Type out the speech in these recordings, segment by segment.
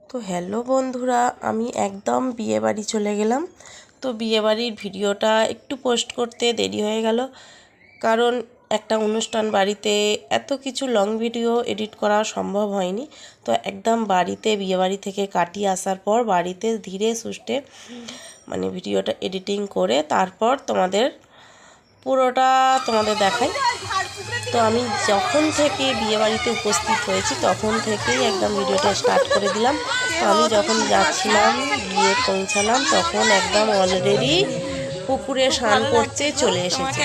তো হ্যালো বন্ধুরা, আমি একদম বিয়েবাড়ি চলে গেলাম। তো বিয়েবাড়ির ভিডিওটা একটু পোস্ট করতে দেরি হয়ে গেল, কারণ একটা অনুষ্ঠান বাড়িতে এত কিছু লং ভিডিও এডিট করা সম্ভব হয়নি। তো একদম বাড়িতে বিয়েবাড়ি থেকে কাটিয়ে আসার পর বাড়িতে ধীরে সুস্থে ভিডিওটা এডিটিং করে তারপর পুরোটা তোমাদের দেখাই। তো আমি যখন থেকে বিয়েবাড়িতে উপস্থিত হয়েছি তখন থেকেই একদম ভিডিওটা স্টার্ট করে দিলাম। তো আমি যখন যাচ্ছিলাম গিয়ে পৌঁছালাম তখন একদম অলরেডি পুকুরে স্নান করতে চলে এসেছে।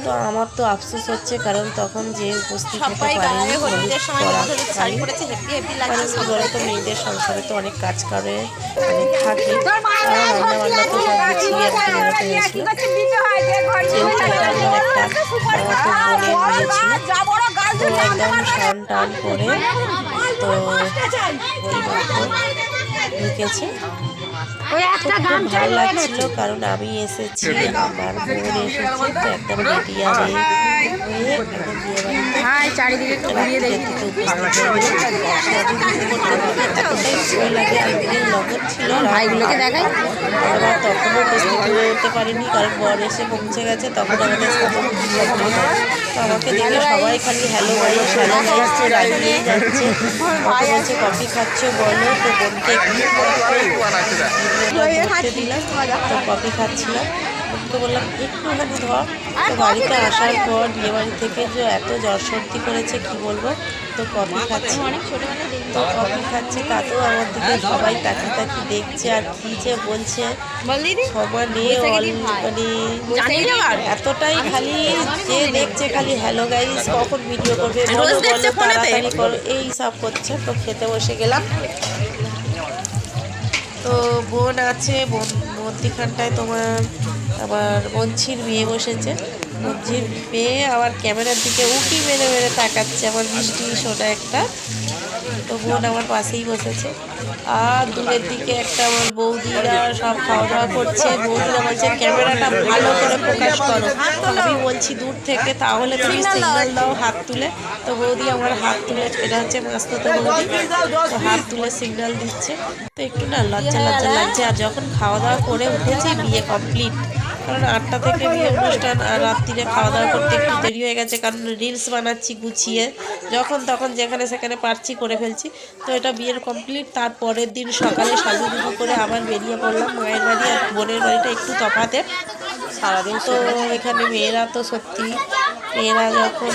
তো আমার তো আফসোস হচ্ছে, কারণ তখন যে উপস্থিত হতে পারিনি, কারণ কি বলতো, মেয়েদের সংসারে তো অনেক কাজ করে থাকে, রান্না বান্না তো সব গুছিয়ে একটু বেরোতে হয়েছিল। যেহেতু এটা আমার একটা বোনের বিয়ে ছিল, তো একদম স্নান টান করে তো ঢুকেছে। খুব ভালো লাগছিল, কারণ আমি এসেছি, আমার বোন এসেছে, তো একদম রেডিয়া হয়ে একদম চারিদিকে ভাইগুলোকে দেখাই। আমরা তখনও উপস্থিত হতে পারিনি, কারণ বর এসে পৌঁছে গেছে, তখন আমাদের তো আমাকে দেখে সবাই খালি হ্যালো গাইস হ্যালো গাইস রাগিয়ে যাচ্ছে। বলছে কফি খাচ্ছ বলো, তো বোনকে একটু দিলাম, তো কফি খাচ্ছিলাম। তো বললাম একটুখানি ধর। তো বাড়িতে আসার পর বিয়েবাড়ি থেকে যে এত জ্বর সর্দি করেছে কি বলবো। তো কফি খাচ্ছি, তো কফি খাচ্ছি, তাতেও আমার দিকে সবাই তাকি দেখছে আর কি যে বলছে সমানে এতটাই খালি যে দেখছে খালি হ্যালো গাইস কখন ভিডিও করবে, বলো বলো তাড়াতাড়ি করো, এই সব করছে। তো খেতে বসে গেলাম। তো বোন আছে, মধ্যিখানটায় আমার মঞ্চির মেয়ে বসেছে। মঞ্চির মেয়ে আবার ক্যামেরার দিকে উঁকি মেরে মেরে তাকাচ্ছে, আমার মিষ্টি সোনা একটা। তো বোন আমার পাশেই বসেছে, আর দূরের দিকে একটা আমার বৌদিরা সব খাওয়া দাওয়া করছে। বৌদিরা বলছে ক্যামেরাটা ভালো করে প্রকাশ করো। আমি বলছি দূর থেকে, তাহলে তুমি সিগন্যাল দাও হাত তুলে। তো বৌদি আমার হাত তুলে, এটা হচ্ছে মাস্তুতো বৌদি, তো হাত তুলে সিগন্যাল দিচ্ছে। তো একটু না লজ্জা লাগছে। আর যখন খাওয়া দাওয়া করে উঠেছি বিয়ে কমপ্লিট, কারণ 8টা থেকে বিয়ে অনুষ্ঠান, আর রাত্রিরে খাওয়া দাওয়া করতে একটু দেরি হয়ে গেছে, কারণ রিলস বানাচ্ছি গুছিয়ে, যখন তখন যেখানে সেখানে পারছি করে ফেলছি। তো এটা বিয়ের কমপ্লিট। তারপরের দিন সকালে সাজুগুজু করে আবার বেরিয়ে পড়লাম। মায়ের বাড়ি আর বোনের বাড়িটা একটু তফাতে সারাদিন। তো এখানে মেয়েরা তো সত্যি, মেয়েরা যখন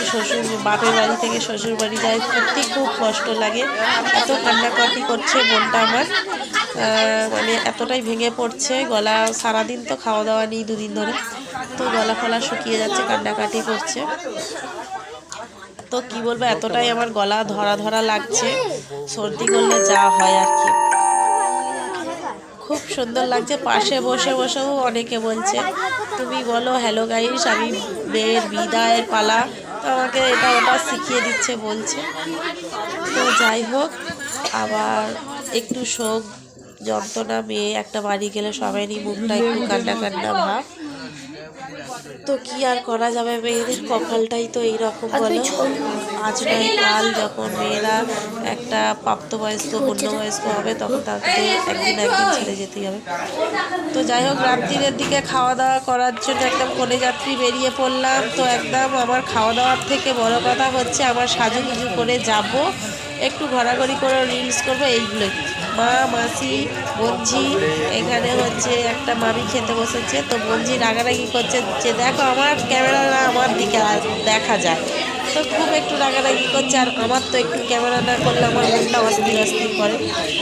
বাপের বাড়ি থেকে শ্বশুর বাড়ি যায় সত্যি খুব কষ্ট লাগে। এত কান্নাকাটি করছে বোনটা আমার, এতটাই ভেঙে পড়ছে, গলা সারাদিন তো খাওয়া দাওয়া নেই 2 দিন ধরে, তো গলা ফলা শুকিয়ে যাচ্ছে, কান্নাকাটি করছে। তো কি বলবো, এতটাই আমার গলা ধরা লাগছে, সর্দি করলে যা হয় আর কি। খুব সুন্দর লাগছে। পাশে বসেও অনেকে বলছে তুমি বলো হ্যালো গাইস, আমি মেয়ের বিদায়ের পালা, তো আমাকে এটা ওটা শিখিয়ে দিচ্ছে বলছে। তো যাই হোক, আবার একটু শোক যন্ত্রণা, মেয়ে একটা বাড়ি গেলে সবারই মুখটা একটু কান্না ভাব। তো কি আর করা যাবে, মেয়েদের কপালটাই তো এইরকম বলো। আজ নয় কাল যখন মেয়েরা একটা প্রাপ্তবয়স্ক পূর্ণবয়স্ক হবে, তখন তাকে একদিন ছেড়ে যেতেই হবে। তো যাই হোক, রাত্রির দিকে খাওয়া দাওয়া করার জন্য একদম কোণে যাত্রী বেরিয়ে পড়লাম। তো একদম আমার খাওয়া দাওয়ার থেকে বড় কথা হচ্ছে আমার সাজুগুজু করে যাব, একটু ঘোরাঘুরি করে রিলস করবো, এইগুলোই। মা মাসি বঞ্জি, এখানে হচ্ছে একটা মামি খেতে বসেছে। তো বঞ্জি রাগারাগি করছে যে দেখো আমার ক্যামেরা না আমার দিকে দেখা যায়, তো খুব একটু রাগারাগি করছে। আর আমার তো একটু ক্যামেরা না করলে আমার মনটা অস্থির করে।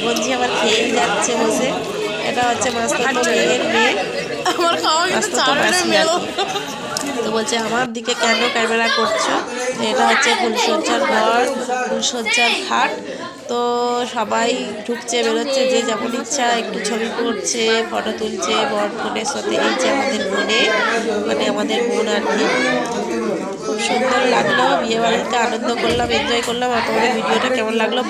বঞ্জি আমার খেয়েই যাচ্ছে বসে। এটা হচ্ছে মাস্তুতো মেয়ের মেয়ে, মাস্তুতো মাসি আর কি। তো বলছে আমার দিকে কেন ক্যামেরা করছো। এটা হচ্ছে ফুলসজ্জার ঘর, ফুলসজ্জার খাট। তো সবাই ঢুকছে বেরোচ্ছে, যে যেমন ইচ্ছা একটু ছবি করছে, ফটো তুলছে বর বোনের সাথে। এই যে আমাদের বোনে আমাদের বোন আর কি। খুব সুন্দর লাগলো, বিয়েবাড়িতে আনন্দ করলাম, এনজয় করলাম। আর তোমাদের ভিডিওটা কেমন লাগলো